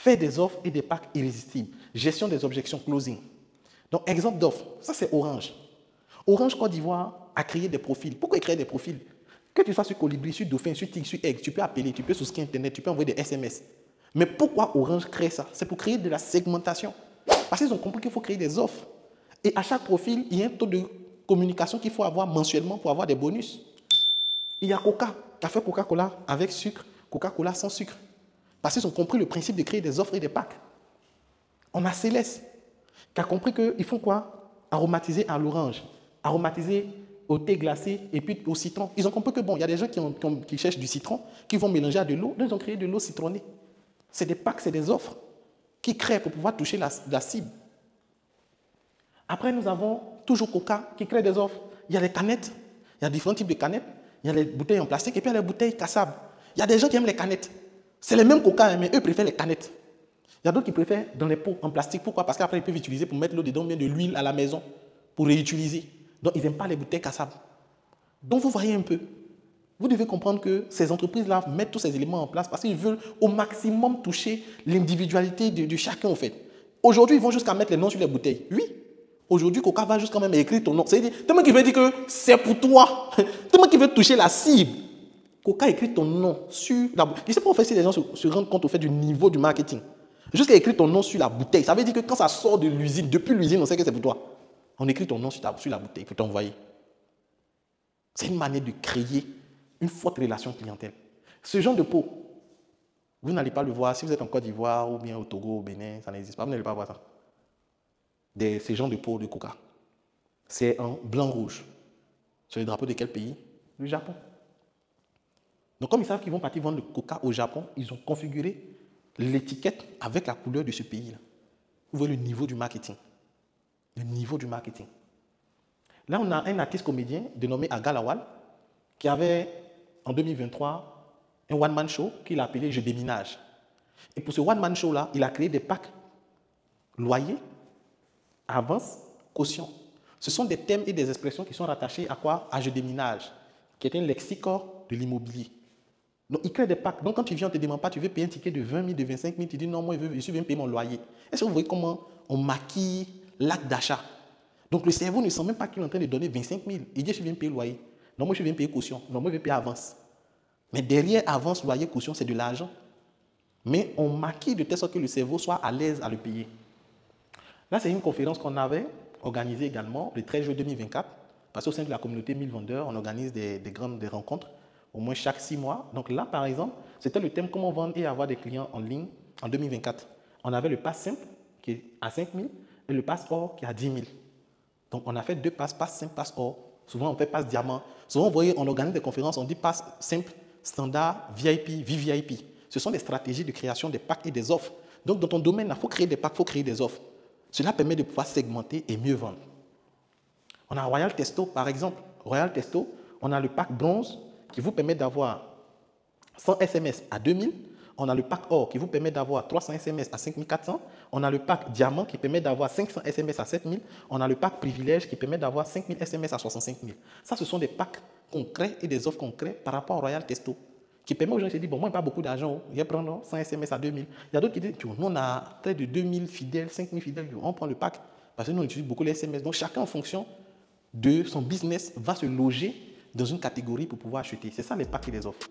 Faire des offres et des packs irrésistibles. Gestion des objections, closing. Donc, exemple d'offre, ça c'est Orange. Orange Côte d'Ivoire a créé des profils. Pourquoi créer des profils? Que tu sois sur Colibri, sur Dauphin, sur Tic, sur Egg, tu peux appeler, tu peux souscrire Internet, tu peux envoyer des SMS. Mais pourquoi Orange crée ça? C'est pour créer de la segmentation. Parce qu'ils ont compris qu'il faut créer des offres. Et à chaque profil, il y a un taux de communication qu'il faut avoir mensuellement pour avoir des bonus. Il y a Coca, qui a fait Coca-Cola avec sucre, Coca-Cola sans sucre. Parce qu'ils ont compris le principe de créer des offres et des packs. On a Céleste, qui a compris qu'il faut quoi? Aromatiser à l'orange, aromatiser au thé glacé et puis au citron. Ils ont compris que bon, il y a des gens qui cherchent du citron, qui vont mélanger à de l'eau. Ils ont créé de l'eau citronnée. C'est des packs, c'est des offres qui créent pour pouvoir toucher la cible. Après, nous avons toujours Coca qui crée des offres. Il y a les canettes, il y a différents types de canettes. Il y a les bouteilles en plastique et puis il y a les bouteilles cassables. Il y a des gens qui aiment les canettes. C'est les mêmes Coca, mais eux préfèrent les canettes. Il y a d'autres qui préfèrent dans les pots en plastique. Pourquoi? Parce qu'après, ils peuvent utiliser pour mettre l'eau dedans, bien de l'huile à la maison, pour réutiliser. Donc, ils n'aiment pas les bouteilles cassables. Donc, vous voyez un peu. Vous devez comprendre que ces entreprises-là mettent tous ces éléments en place parce qu'ils veulent au maximum toucher l'individualité de chacun, en fait. Aujourd'hui, ils vont jusqu'à mettre les noms sur les bouteilles. Oui. Aujourd'hui, Coca va jusqu'à même écrire ton nom. C'est-à-dire, tellement qu'il veut dire que c'est pour toi. Tellement qu'il veut toucher la cible. Coca écrit ton nom sur la bouteille. Je ne sais pas en fait si les gens se rendent compte au fait du niveau du marketing. Jusqu'à écrire ton nom sur la bouteille. Ça veut dire que quand ça sort de l'usine, depuis l'usine, on sait que c'est pour toi. On écrit ton nom sur la bouteille pour t'envoyer. C'est une manière de créer une forte relation clientèle. Ce genre de pot, vous n'allez pas le voir si vous êtes en Côte d'Ivoire ou bien au Togo, au Bénin, ça n'existe pas. Vous n'allez pas voir ça. Ce genre de pot de Coca. C'est en blanc-rouge. C'est le drapeau de quel pays? Le Japon. Donc, comme ils savent qu'ils vont partir vendre le Coca au Japon, ils ont configuré l'étiquette avec la couleur de ce pays-là. Vous voyez le niveau du marketing. Le niveau du marketing. Là, on a un artiste comédien dénommé Aga Lawal qui avait, en 2023, un one-man show qu'il a appelé « Je déménage ». Et pour ce one-man show-là, il a créé des packs loyer, avance, caution. Ce sont des thèmes et des expressions qui sont rattachés à quoi? À « Je déménage », qui est un lexicon de l'immobilier. Donc, il crée des packs. Donc, quand tu viens, on ne te demande pas, tu veux payer un ticket de 20 000, de 25 000, tu dis non, moi, je suis venu payer mon loyer. Est-ce que vous voyez comment on maquille l'acte d'achat? Donc, le cerveau ne sent même pas qu'il est en train de donner 25 000. Il dit, je suis venu payer le loyer. Non, moi, je viens payer caution. Non, moi, je vais payer avance. Mais derrière avance, loyer, caution, c'est de l'argent. Mais on maquille de telle sorte que le cerveau soit à l'aise à le payer. Là, c'est une conférence qu'on avait organisée également le 13 juillet 2024. Parce qu'au sein de la communauté 1000 vendeurs, on organise des rencontres au moins chaque 6 mois. Donc là, par exemple, c'était le thème comment vendre et avoir des clients en ligne en 2024. On avait le pass simple qui est à 5 000 et le pass or qui est à 10 000. Donc on a fait 2 passes, pass simple, pass or. Souvent on fait pass diamant. Souvent, vous voyez, on organise des conférences, on dit pass simple, standard, VIP, VVIP. Ce sont des stratégies de création des packs et des offres. Donc dans ton domaine, il faut créer des packs, il faut créer des offres. Cela permet de pouvoir segmenter et mieux vendre. On a Royal Testo, par exemple. Royal Testo, on a le pack bronze qui vous permet d'avoir 100 SMS à 2000. On a le pack or qui vous permet d'avoir 300 SMS à 5400. On a le pack diamant qui permet d'avoir 500 SMS à 7000. On a le pack privilège qui permet d'avoir 5000 SMS à 65 000. Ça, ce sont des packs concrets et des offres concrètes par rapport au Royal Testo qui permet aux gens de se dire, bon, moi, je n'ai pas beaucoup d'argent, je vais prendre 100 SMS à 2000. Il y a d'autres qui disent, nous, on a près de 2000 fidèles, 5000 fidèles, on prend le pack parce que nous, on utilise beaucoup les SMS. Donc, chacun, en fonction de son business, va se loger dans une catégorie pour pouvoir acheter. C'est ça les packs et les offres.